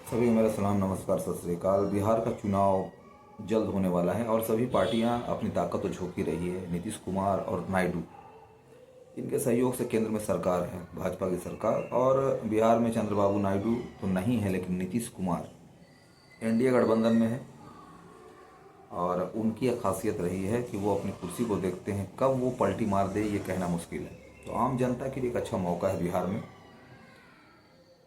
सभी को मेरा सलाम, नमस्कार, सत श्री अकाल। बिहार का चुनाव जल्द होने वाला है और सभी पार्टियां अपनी ताकत तो झोंक ही रही है। नीतीश कुमार और नायडू, इनके सहयोग से केंद्र में सरकार है, भाजपा की सरकार। और बिहार में चंद्रबाबू नायडू तो नहीं है, लेकिन नीतीश कुमार एनडीए गठबंधन में है। और उनकी एक खासियत रही है कि वो अपनी कुर्सी को देखते हैं, कब वो पलटी मार दे ये कहना मुश्किल है। तो आम जनता के लिए एक अच्छा मौका है बिहार में,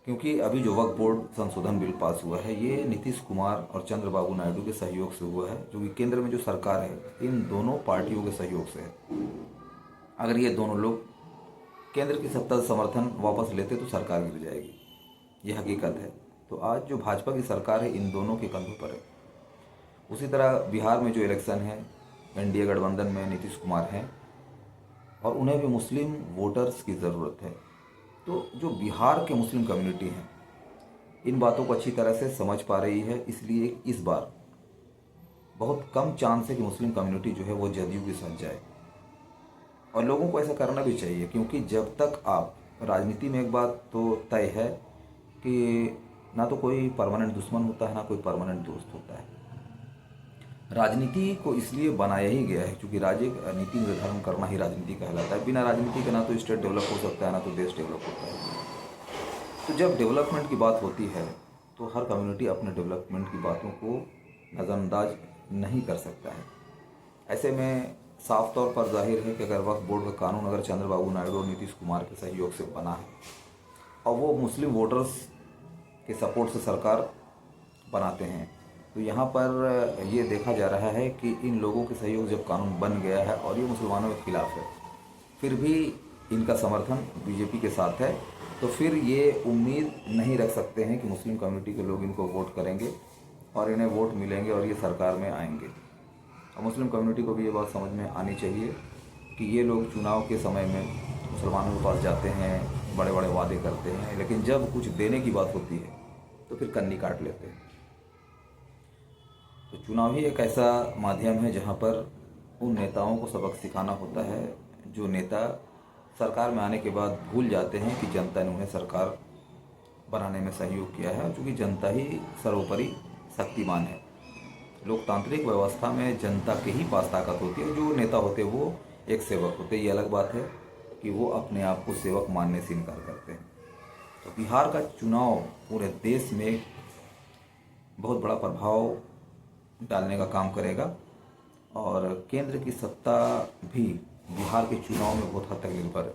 क्योंकि अभी जो वक्फ बोर्ड संशोधन बिल पास हुआ है ये नीतीश कुमार और चंद्रबाबू नायडू के सहयोग से हुआ है, जो कि केंद्र में जो सरकार है इन दोनों पार्टियों के सहयोग से है। अगर ये दोनों लोग केंद्र की सत्ता से समर्थन वापस लेते तो सरकार गिर जाएगी, ये हकीकत है। तो आज जो भाजपा की सरकार है इन दोनों के कंधों पर है। उसी तरह बिहार में जो इलेक्शन है, एनडीए गठबंधन में नीतीश कुमार हैं और उन्हें भी मुस्लिम वोटर्स की ज़रूरत है। तो जो बिहार के मुस्लिम कम्युनिटी हैं इन बातों को अच्छी तरह से समझ पा रही है, इसलिए इस बार बहुत कम चांस है कि मुस्लिम कम्युनिटी जो है वो जदयू के साथ जाए। और लोगों को ऐसा करना भी चाहिए, क्योंकि जब तक आप राजनीति में, एक बात तो तय है कि ना तो कोई परमानेंट दुश्मन होता है ना कोई परमानेंट दोस्त होता है। राजनीति को इसलिए बनाया ही गया है क्योंकि नीति निर्धारण करना ही राजनीति कहलाता है। बिना राजनीति के ना तो स्टेट डेवलप हो सकता है ना तो देश डेवलप होता है। तो जब डेवलपमेंट की बात होती है तो हर कम्युनिटी अपने डेवलपमेंट की बातों को नज़रअंदाज नहीं कर सकता है। ऐसे में साफ तौर पर जाहिर है कि अगर वक्फ बोर्ड का कानून अगर चंद्रबाबू नायडू और नीतीश कुमार के सहयोग से बना है और वो मुस्लिम वोटर्स के सपोर्ट से सरकार बनाते हैं, तो यहाँ पर ये देखा जा रहा है कि इन लोगों के सहयोग जब कानून बन गया है और ये मुसलमानों के खिलाफ है, फिर भी इनका समर्थन बीजेपी के साथ है, तो फिर ये उम्मीद नहीं रख सकते हैं कि मुस्लिम कम्युनिटी के लोग इनको वोट करेंगे और इन्हें वोट मिलेंगे और ये सरकार में आएंगे। और मुस्लिम कम्युनिटी को भी ये बात समझ में आनी चाहिए कि ये लोग चुनाव के समय में मुसलमानों के पास जाते हैं, बड़े बड़े वादे करते हैं, लेकिन जब कुछ देने की बात होती है तो फिर कन्नी काट लेते हैं। तो चुनाव ही एक ऐसा माध्यम है जहाँ पर उन नेताओं को सबक सिखाना होता है जो नेता सरकार में आने के बाद भूल जाते हैं कि जनता ने उन्हें सरकार बनाने में सहयोग किया है। और चूँकि जनता ही सर्वोपरि शक्तिमान है, लोकतांत्रिक व्यवस्था में जनता के ही पास ताकत होती है। जो नेता होते हैं वो एक सेवक होते हैं। ये अलग बात है कि वो अपने आप को सेवक मानने से इनकार करते हैं। तो बिहार का चुनाव पूरे देश में बहुत बड़ा प्रभाव डालने का काम करेगा और केंद्र की सत्ता भी बिहार के चुनाव में बहुत हद तक निर्भर है।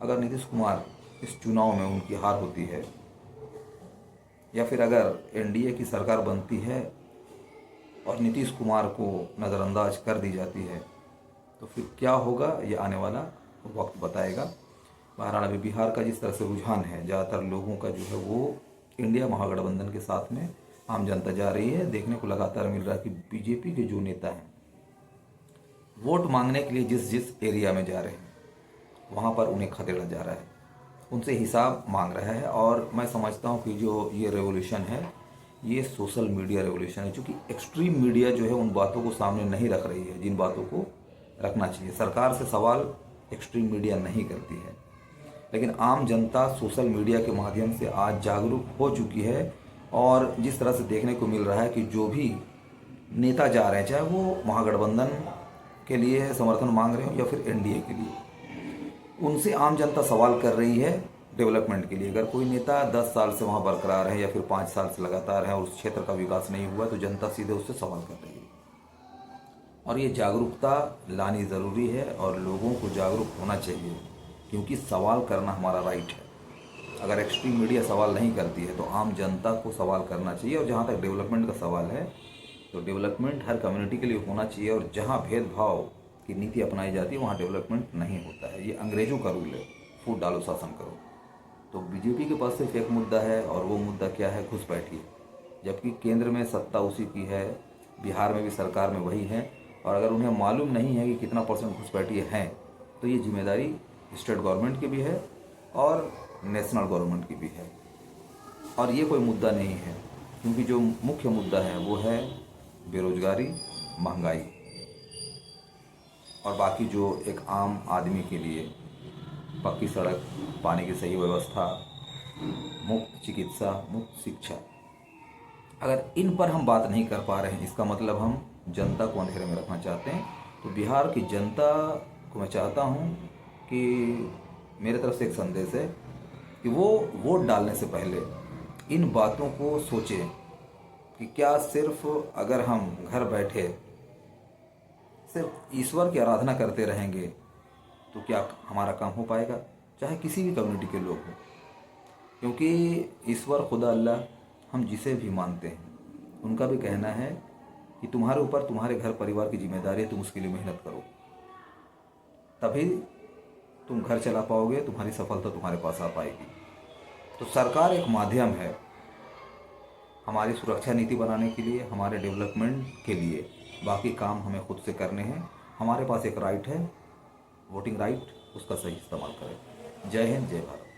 अगर नीतीश कुमार इस चुनाव में उनकी हार होती है या फिर अगर एनडीए की सरकार बनती है और नीतीश कुमार को नज़रअंदाज कर दी जाती है, तो फिर क्या होगा ये आने वाला वक्त बताएगा। बहरहाल अभी बिहार का जिस तरह से रुझान है, ज़्यादातर लोगों का जो है वो इंडिया महागठबंधन के साथ में आम जनता जा रही है। देखने को लगातार मिल रहा है कि बीजेपी के जो नेता हैं वोट मांगने के लिए जिस जिस एरिया में जा रहे हैं वहाँ पर उन्हें खदेड़ा जा रहा है, उनसे हिसाब मांग रहा है। और मैं समझता हूँ कि जो ये रेवोल्यूशन है ये सोशल मीडिया रेवोल्यूशन है, क्योंकि एक्सट्रीम मीडिया जो है उन बातों को सामने नहीं रख रही है जिन बातों को रखना चाहिए। सरकार से सवाल एक्सट्रीम मीडिया नहीं करती है, लेकिन आम जनता सोशल मीडिया के माध्यम से आज जागरूक हो चुकी है। और जिस तरह से देखने को मिल रहा है कि जो भी नेता जा रहे हैं, चाहे वो महागठबंधन के लिए समर्थन मांग रहे हो या फिर एनडीए के लिए, उनसे आम जनता सवाल कर रही है डेवलपमेंट के लिए। अगर कोई नेता 10 साल से वहाँ बरकरार है या फिर 5 साल से लगातार है और उस क्षेत्र का विकास नहीं हुआ, तो जनता सीधे उससे सवाल कर रही है। और ये जागरूकता लानी ज़रूरी है और लोगों को जागरूक होना चाहिए, क्योंकि सवाल करना हमारा राइट है। अगर एक्सट्रीम मीडिया सवाल नहीं करती है तो आम जनता को सवाल करना चाहिए। और जहाँ तक डेवलपमेंट का सवाल है तो डेवलपमेंट हर कम्युनिटी के लिए होना चाहिए, और जहाँ भेदभाव की नीति अपनाई जाती है वहाँ डेवलपमेंट नहीं होता है। ये अंग्रेज़ों का रूल है, फूट डालो शासन करो। तो बीजेपी के पास सिर्फ एक मुद्दा है और वो मुद्दा क्या है? घुसपैठी। जबकि केंद्र में सत्ता उसी की है, बिहार में भी सरकार में वही है। और अगर उन्हें मालूम नहीं है कि कितना % घुसपैठी है, तो ये जिम्मेदारी स्टेट गवर्नमेंट की भी है और नेशनल गवर्नमेंट की भी है। और ये कोई मुद्दा नहीं है, क्योंकि जो मुख्य मुद्दा है वो है बेरोजगारी, महंगाई, और बाकी जो एक आम आदमी के लिए पक्की सड़क, पानी की सही व्यवस्था, मुफ्त चिकित्सा, मुफ्त शिक्षा, अगर इन पर हम बात नहीं कर पा रहे हैं, इसका मतलब हम जनता को अंधेरे में रखना चाहते हैं। तो बिहार की जनता को मैं चाहता हूँ कि मेरे तरफ से एक संदेश है कि वो वोट डालने से पहले इन बातों को सोचें कि क्या सिर्फ अगर हम घर बैठे सिर्फ ईश्वर की आराधना करते रहेंगे तो क्या हमारा काम हो पाएगा, चाहे किसी भी कम्युनिटी के लोग हों। क्योंकि ईश्वर खुदा अल्लाह हम जिसे भी मानते हैं उनका भी कहना है कि तुम्हारे ऊपर तुम्हारे घर परिवार की जिम्मेदारी है, तुम उसके लिए मेहनत करो, तभी तुम घर चला पाओगे, तुम्हारी सफलता तुम्हारे पास आ पाएगी। तो सरकार एक माध्यम है हमारी सुरक्षा नीति बनाने के लिए, हमारे डेवलपमेंट के लिए। बाकी काम हमें खुद से करने हैं। हमारे पास एक राइट है, वोटिंग राइट, उसका सही इस्तेमाल करें। जय हिंद, जय भारत।